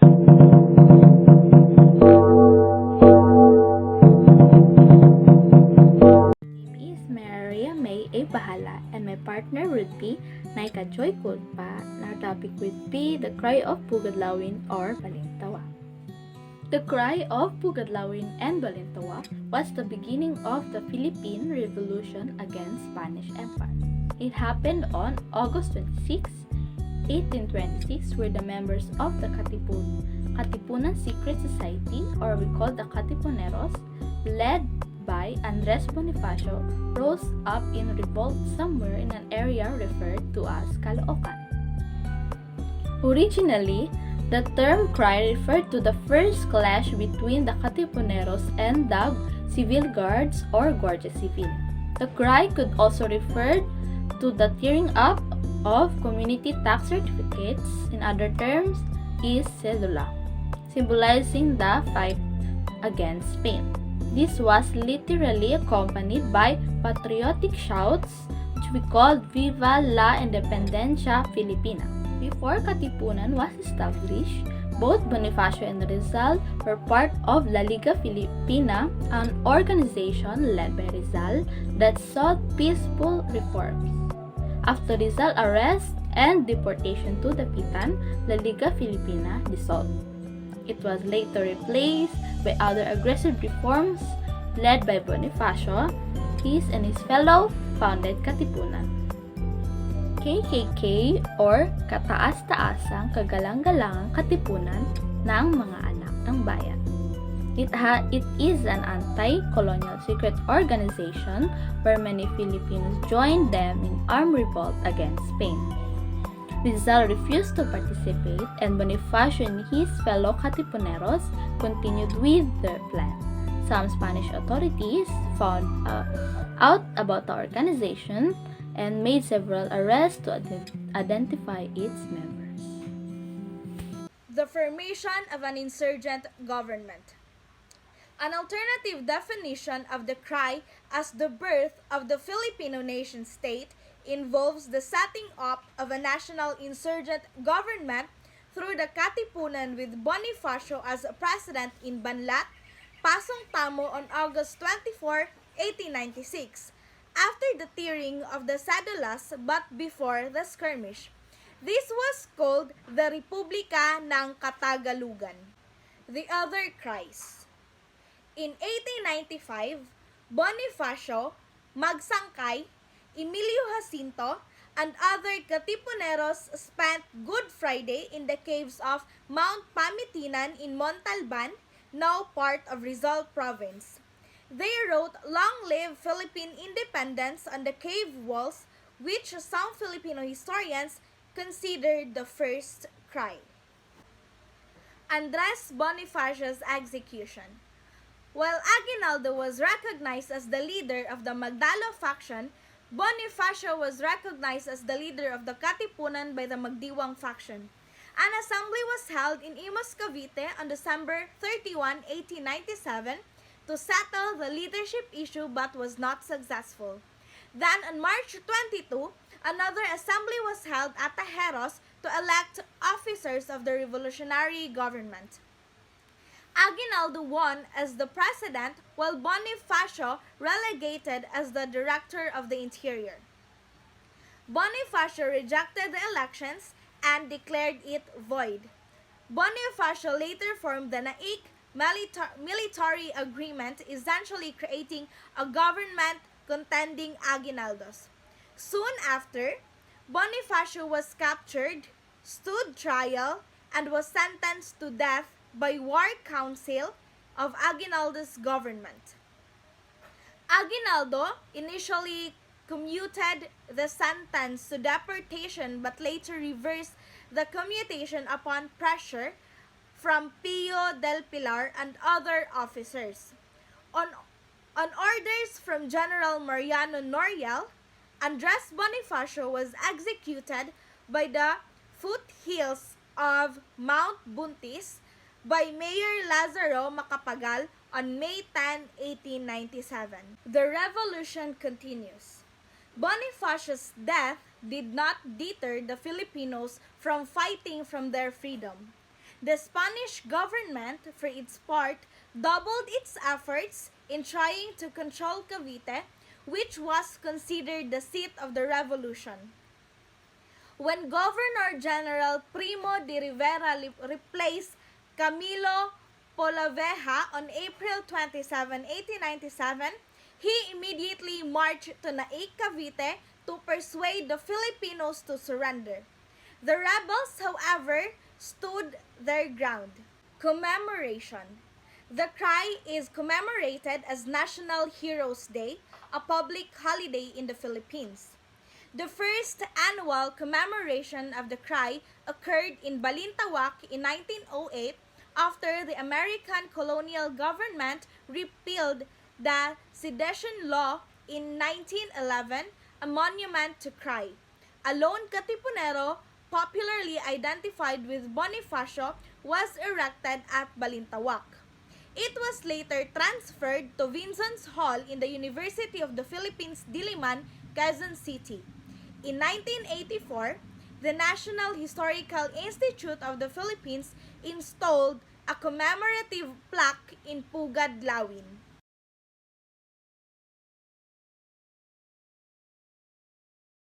Is Maria May A. Bajala, and my partner would be Naika Joy Culpa, and our topic would be the cry of Pugadlawin or Balintawa. The cry of Pugadlawin and Balintawa was the beginning of the Philippine Revolution against Spanish Empire. It happened on August 26, 1826, where the members of the Katipunan Secret Society, or we call the Katipuneros, led by Andres Bonifacio, rose up in revolt somewhere in an area referred to as Caloocan. Originally, the term cry referred to the first clash between the Katipuneros and the civil guards or Guardia Civil. The cry could also refer to the tearing up of community tax certificates, in other terms, is cedula, symbolizing the fight against Spain. This was literally accompanied by patriotic shouts, which we called Viva la Independencia Filipina. Before Katipunan was established, both Bonifacio and Rizal were part of La Liga Filipina, an organization led by Rizal that sought peaceful reforms. After Rizal's arrest and deportation to Dapitan, La Liga Filipina dissolved. It was later replaced by other aggressive reforms led by Bonifacio. He and his fellow founded Katipunan. KKK or Kataas-Taasang Kagalang-Galangang Katipunan ng mga anak ng bayan. It is an anti-colonial secret organization where many Filipinos joined them in armed revolt against Spain. Rizal refused to participate, and Bonifacio and his fellow Katipuneros continued with their plan. Some Spanish authorities found out about the organization and made several arrests to identify its members. The formation of an insurgent government. An alternative definition of the cry as the birth of the Filipino nation state involves the setting up of a national insurgent government through the Katipunan with Bonifacio as president in Banlat, Pasong Tamo on August 24, 1896, after the tearing of the cedulas but before the skirmish. This was called the Republika ng Katagalugan. The other cries. In 1895, Bonifacio, Magsangkay, Emilio Jacinto, and other Katipuneros spent Good Friday in the caves of Mount Pamitinan in Montalban, now part of Rizal Province. They wrote "Long Live Philippine Independence" on the cave walls, which some Filipino historians considered the first cry. Andres Bonifacio's execution. While Aguinaldo was recognized as the leader of the Magdalo faction, Bonifacio was recognized as the leader of the Katipunan by the Magdiwang faction. An assembly was held in Imus, Cavite on December 31, 1897 to settle the leadership issue but was not successful. Then on March 22, another assembly was held at Tajeros to elect officers of the revolutionary government. Aguinaldo won as the president while Bonifacio relegated as the director of the interior. Bonifacio rejected the elections and declared it void. Bonifacio later formed the Naik military agreement, essentially creating a government contending Aguinaldo's. Soon after, Bonifacio was captured, stood trial, and was sentenced to death by War Council of Aguinaldo's government. Aguinaldo initially commuted the sentence to deportation but later reversed the commutation upon pressure from Pio del Pilar and other officers. On orders from General Mariano Noriel, Andres Bonifacio was executed by the foothills of Mount Buntis by Mayor Lazaro Macapagal on May 10, 1897. The revolution continues. Bonifacio's death did not deter the Filipinos from fighting for their freedom. The Spanish government, for its part, doubled its efforts in trying to control Cavite, which was considered the seat of the revolution. When Governor General Primo de Rivera replaced Camilo Polavieja on April 27, 1897, he immediately marched to Naik, Cavite to persuade the Filipinos to surrender. The rebels, however, stood their ground. Commemoration. The Cry is commemorated as National Heroes Day, a public holiday in the Philippines. The first annual commemoration of the Cry occurred in Balintawak in 1908 after the American colonial government repealed the sedition law in 1911, a monument to Cry. A lone Katipunero, popularly identified with Bonifacio, was erected at Balintawak. It was later transferred to Vincent's Hall in the University of the Philippines, Diliman, Quezon City. In 1984, the National Historical Institute of the Philippines installed a commemorative plaque in Pugad, Lawin.